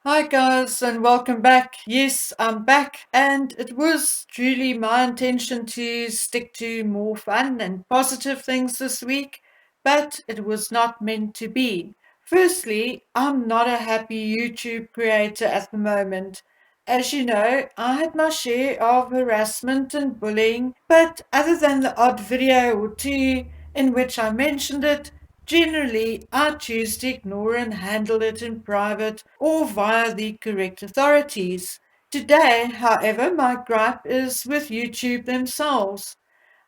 Hi guys, and welcome back. Yes, I'm back, and it was truly my intention to stick to more fun and positive things this week, but it was not meant to be. Firstly, I'm not a happy YouTube creator at the moment. As you know, I had my share of harassment and bullying, but other than the odd video or two in which I mentioned it, generally, I choose to ignore and handle it in private or via the correct authorities. Today, however, my gripe is with YouTube themselves.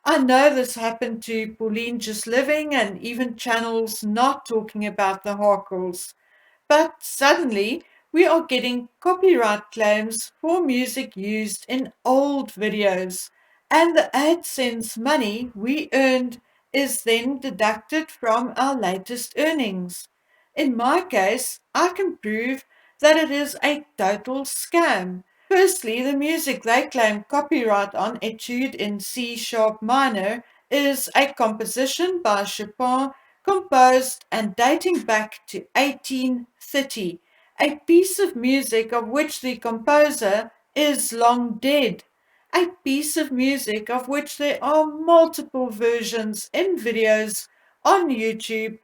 I know this happened to Pauline Just Living and even channels not talking about the Harkles. But suddenly, we are getting copyright claims for music used in old videos, and the AdSense money we earned is then deducted from our latest earnings. In my case, I can prove that it is a total scam. Firstly, the music they claim copyright on, Etude in C sharp minor, is a composition by Chopin composed and dating back to 1830, a piece of music of which the composer is long dead, a piece of music of which there are multiple versions in videos on YouTube,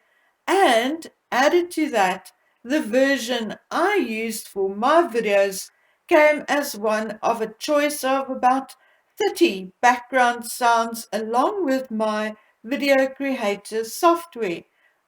and added to that, the version I used for my videos came as one of a choice of about 30 background sounds along with my video creator software,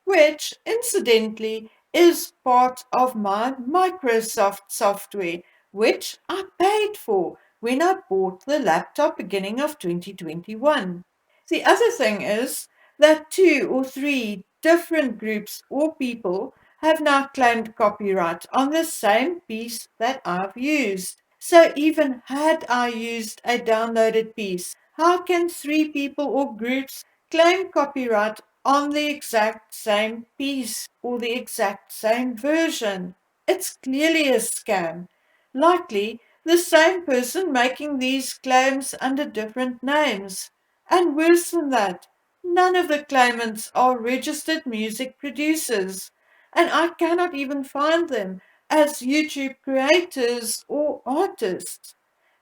which incidentally is part of my Microsoft software, which I paid for when I bought the laptop beginning of 2021. The other thing is that two or three different groups or people have now claimed copyright on the same piece that I've used. So even had I used a downloaded piece, how can three people or groups claim copyright on the exact same piece or the exact same version? It's clearly a scam. Likely the same person making these claims under different names. And worse than that, none of the claimants are registered music producers, and I cannot even find them as YouTube creators or artists.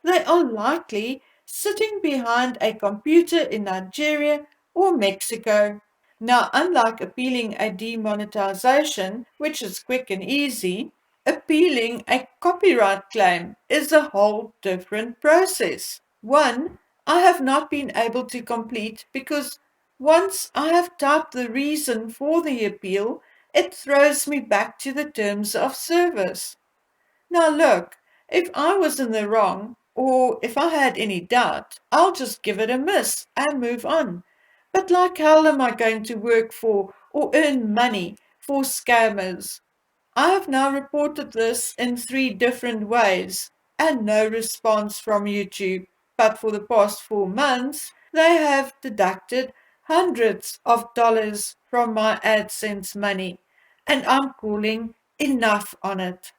They are likely sitting behind a computer in Nigeria or Mexico. Now, unlike appealing a demonetization, which is quick and easy, appealing a copyright claim is a whole different process. One I have not been able to complete because once I have typed the reason for the appeal, it throws me back to the terms of service. Now look, if I was in the wrong, or if I had any doubt, I'll just give it a miss and move on. But like hell am I going to work for or earn money for scammers? I have now reported this in three different ways and no response from YouTube. But for the past 4 months, they have deducted hundreds of dollars from my AdSense money, and I'm calling enough on it.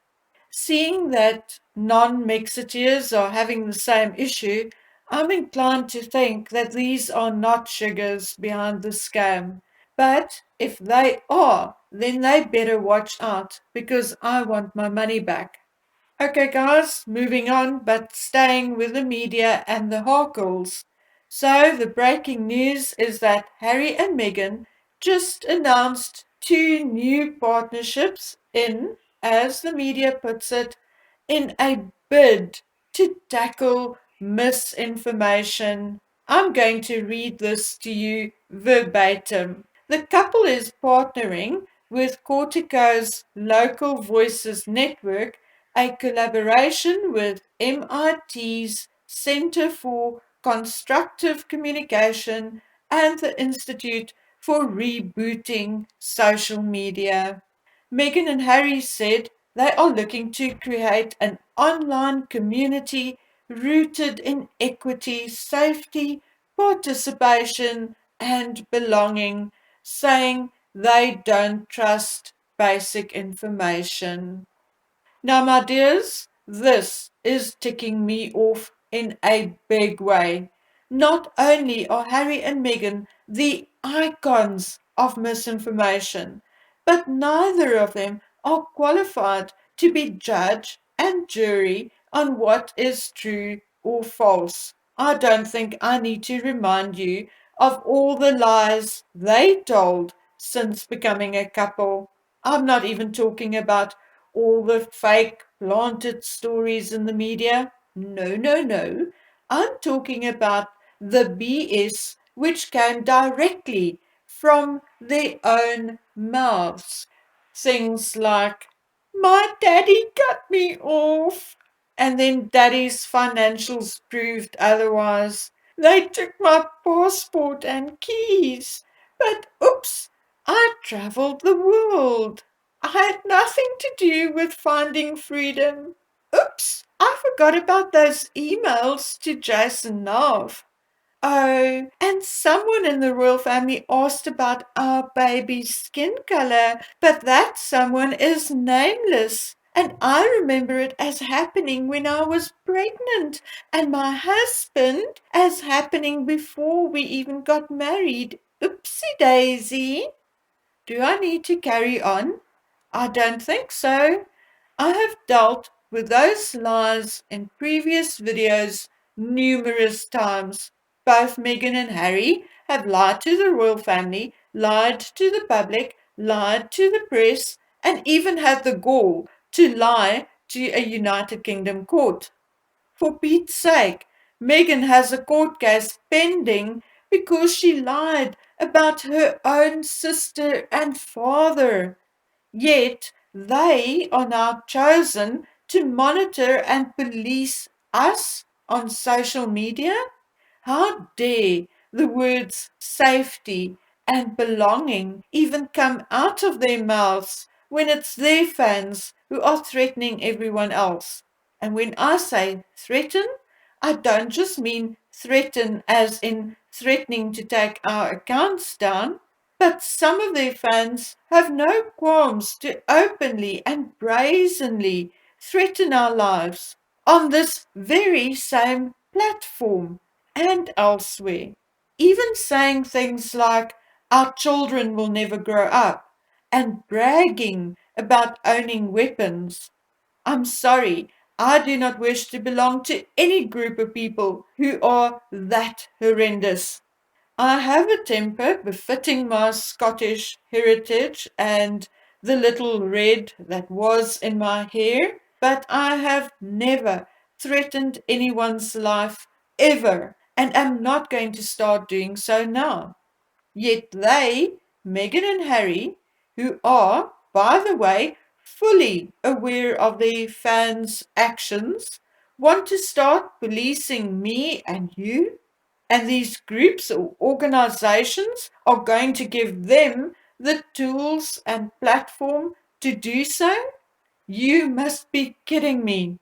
Seeing that non-Mexiteers are having the same issue, I'm inclined to think that these are not sugars behind the scam. But if they are, then they better watch out because I want my money back. Okay, guys, moving on, but staying with the media and the Harkles. So, the breaking news is that Harry and Meghan just announced two new partnerships in, as the media puts it, in a bid to tackle misinformation. I'm going to read this to you verbatim. The couple is partnering with Cortico's Local Voices Network, a collaboration with MIT's Center for Constructive Communication and the Institute for Rebooting Social Media. Meghan and Harry said they are looking to create an online community rooted in equity, safety, participation, and belonging, saying they don't trust basic information. Now, my dears, this is ticking me off in a big way. Not only are Harry and Meghan the icons of misinformation, but neither of them are qualified to be judge and jury on what is true or false. I don't think I need to remind you of all the lies they told since becoming a couple. I'm not even talking about all the fake planted stories in the media. No, no, no. I'm talking about the BS which came directly from their own mouths. Things like, my daddy cut me off. And then daddy's financials proved otherwise. They took my passport and keys. But oops, I traveled the world. I had nothing to do with finding freedom. Oops, I forgot about those emails to Jason Nav. Oh, and someone in the royal family asked about our baby's skin color, but that someone is nameless. And I remember it as happening when I was pregnant, and my husband as happening before we even got married. Oopsie daisy. Do I need to carry on? I don't think so. I have dealt with those lies in previous videos numerous times. Both Meghan and Harry have lied to the royal family, lied to the public, lied to the press, and even had the gall to lie to a United Kingdom court. For Pete's sake, Meghan has a court case pending because she lied about her own sister and father. Yet they are now chosen to monitor and police us on social media? How dare the words safety and belonging even come out of their mouths when it's their fans who are threatening everyone else? And when I say threaten, I don't just mean threaten as in threatening to take our accounts down, but some of their fans have no qualms to openly and brazenly threaten our lives on this very same platform and elsewhere. Even saying things like, our children will never grow up, and bragging about owning weapons. I'm sorry, I do not wish to belong to any group of people who are that horrendous. I have a temper befitting my Scottish heritage and the little red that was in my hair, but I have never threatened anyone's life ever, and am not going to start doing so now. Yet they, Meghan and Harry, who are, by the way, fully aware of their fans' actions, want to start policing me and you? And these groups or organizations are going to give them the tools and platform to do so? You must be kidding me.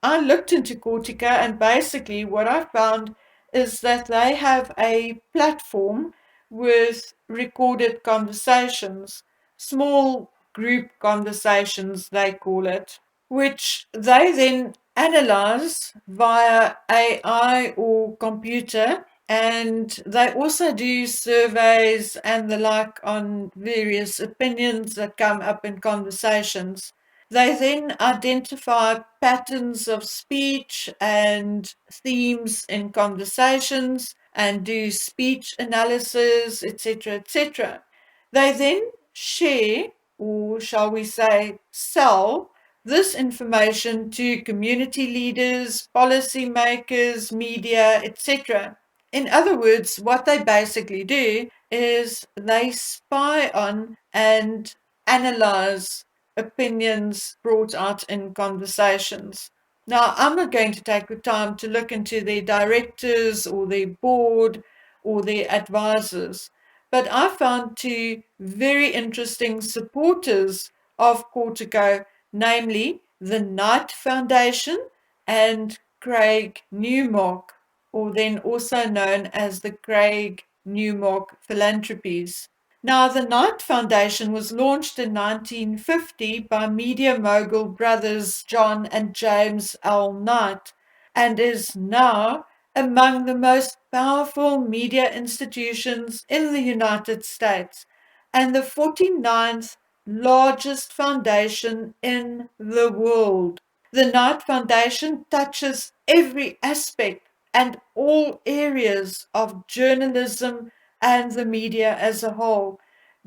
I looked into Cortico, and basically what I found is that they have a platform with recorded conversations, small group conversations, they call it, which they then analyze via AI or computer. And they also do surveys and the like on various opinions that come up in conversations. They then identify patterns of speech and themes in conversations and do speech analysis, etc., etc. They then share, or shall we say, sell this information to community leaders, policymakers, media, etc. In other words, what they basically do is they spy on and analyze opinions brought out in conversations. Now, I'm not going to take the time to look into their directors or their board or their advisors, but I found two very interesting supporters of Cortico, namely the Knight Foundation and Craig Newmark, or then also known as the Craig Newmark Philanthropies. Now, the Knight Foundation was launched in 1950 by media mogul brothers John and James L. Knight, and is now among the most powerful media institutions in the United States and the 49th largest foundation in the world. The Knight Foundation touches every aspect and all areas of journalism and the media as a whole,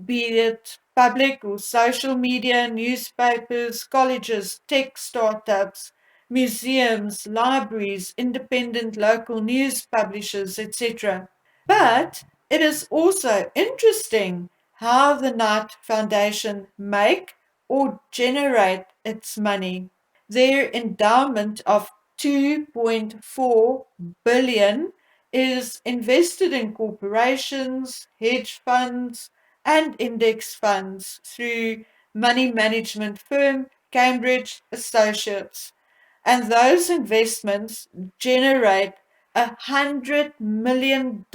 be it public or social media, newspapers, colleges, tech startups, museums, libraries, independent local news publishers, etc. But it is also interesting how the Knight Foundation make or generate its money. Their endowment of 2.4 billion is invested in corporations, hedge funds, and index funds through money management firm Cambridge Associates. And those investments generate $100 million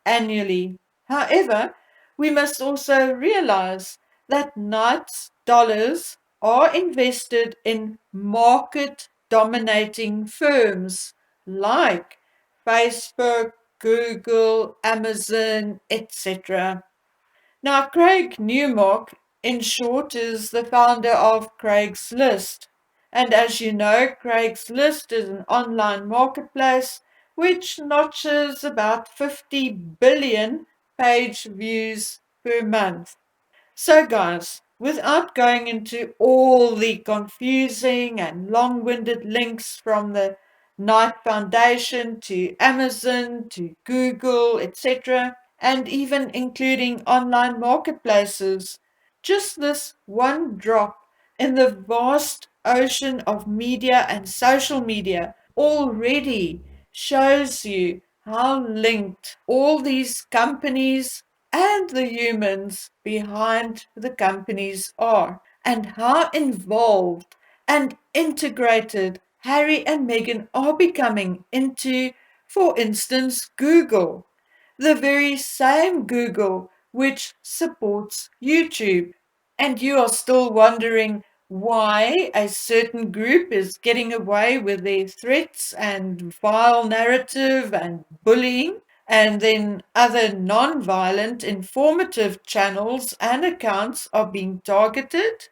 annually. However, we must also realize that Knight's dollars are invested in market dominating firms like Facebook, Google, Amazon, etc. Now, Craig Newmark, in short, is the founder of Craigslist. And as you know, Craigslist is an online marketplace which notches about 50 billion page views per month. So, guys, without going into all the confusing and long winded links from the Knight Foundation to Amazon to Google, etc., and even including online marketplaces, just this one drop in the vast ocean of media and social media already shows you how linked all these companies and the humans behind the companies are, and how involved and integrated Harry and Meghan are becoming into, for instance, Google, the very same Google which supports YouTube. And you are still wondering why a certain group is getting away with their threats and vile narrative and bullying, and then other non-violent informative channels and accounts are being targeted?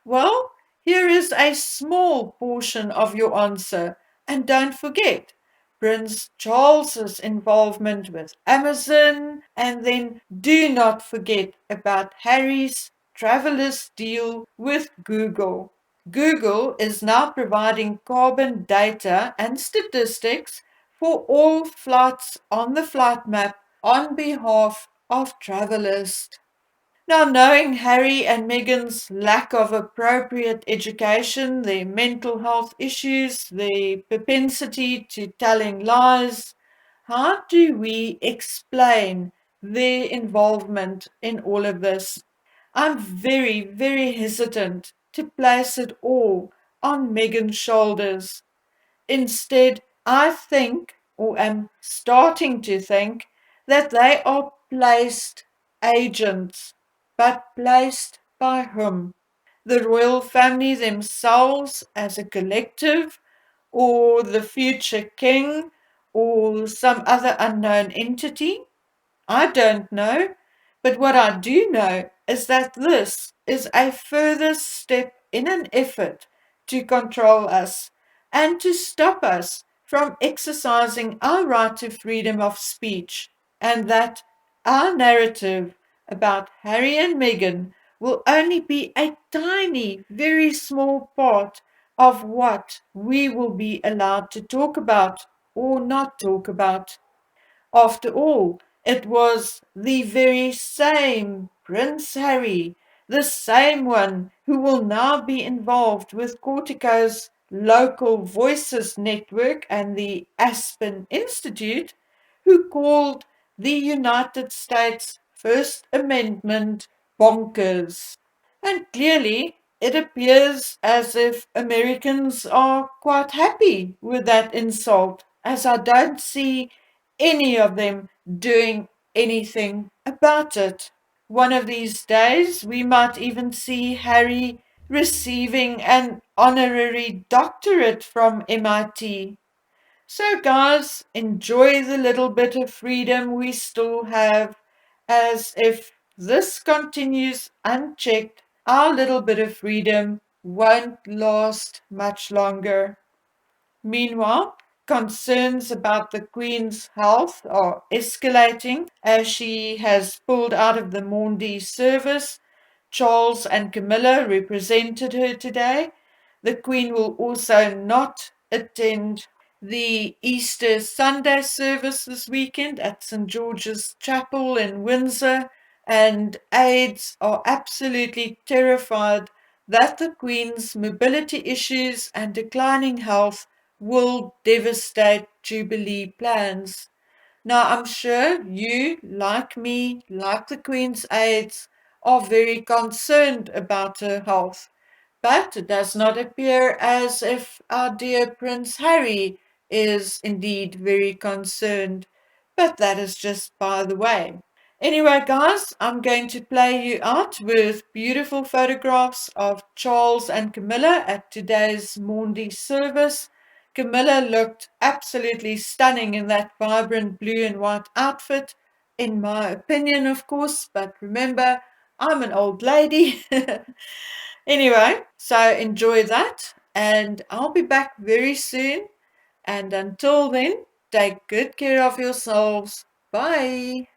Well, here is a small portion of your answer. And don't forget Prince Charles's involvement with Amazon, and then do not forget about Harry's travelers deal with Google. Google is now providing carbon data and statistics for all flights on the flight map on behalf of travelers. Now, knowing Harry and Meghan's lack of appropriate education, their mental health issues, their propensity to telling lies, how do we explain their involvement in all of this? I'm very, very hesitant to place it all on Meghan's shoulders. Instead, I think, or am starting to think, that they are placed agents, but placed by whom? The royal family themselves as a collective, or the future king, or some other unknown entity? I don't know, but what I do know is that this is a further step in an effort to control us and to stop us from exercising our right to freedom of speech, and that our narrative about Harry and Meghan will only be a tiny, very small part of what we will be allowed to talk about or not talk about. After all, it was the very same Prince Harry, the same one who will now be involved with Cortico's Local Voices Network and the Aspen Institute, who called the United States First Amendment bonkers. And clearly, it appears as if Americans are quite happy with that insult, as I don't see any of them doing anything about it. One of these days, we might even see Harry receiving an honorary doctorate from MIT. So, guys, enjoy the little bit of freedom we still have, as if this continues unchecked, our little bit of freedom won't last much longer. Meanwhile, concerns about the Queen's health are escalating as she has pulled out of the Maundy service. Charles and Camilla represented her today. The Queen will also not attend the Easter Sunday service this weekend at St. George's Chapel in Windsor, and aides are absolutely terrified that the Queen's mobility issues and declining health will devastate Jubilee plans. Now, I'm sure you, like me, like the Queen's aides, are very concerned about her health, but it does not appear as if our dear Prince Harry is indeed very concerned. But that is just by the way. Anyway, guys, I'm going to play you out with beautiful photographs of Charles and Camilla at today's Maundy service. Camilla looked absolutely stunning in that vibrant blue and white outfit, in my opinion, of course, but remember, I'm an old lady. Anyway, so enjoy that, and I'll be back very soon. And until then, take good care of yourselves. Bye.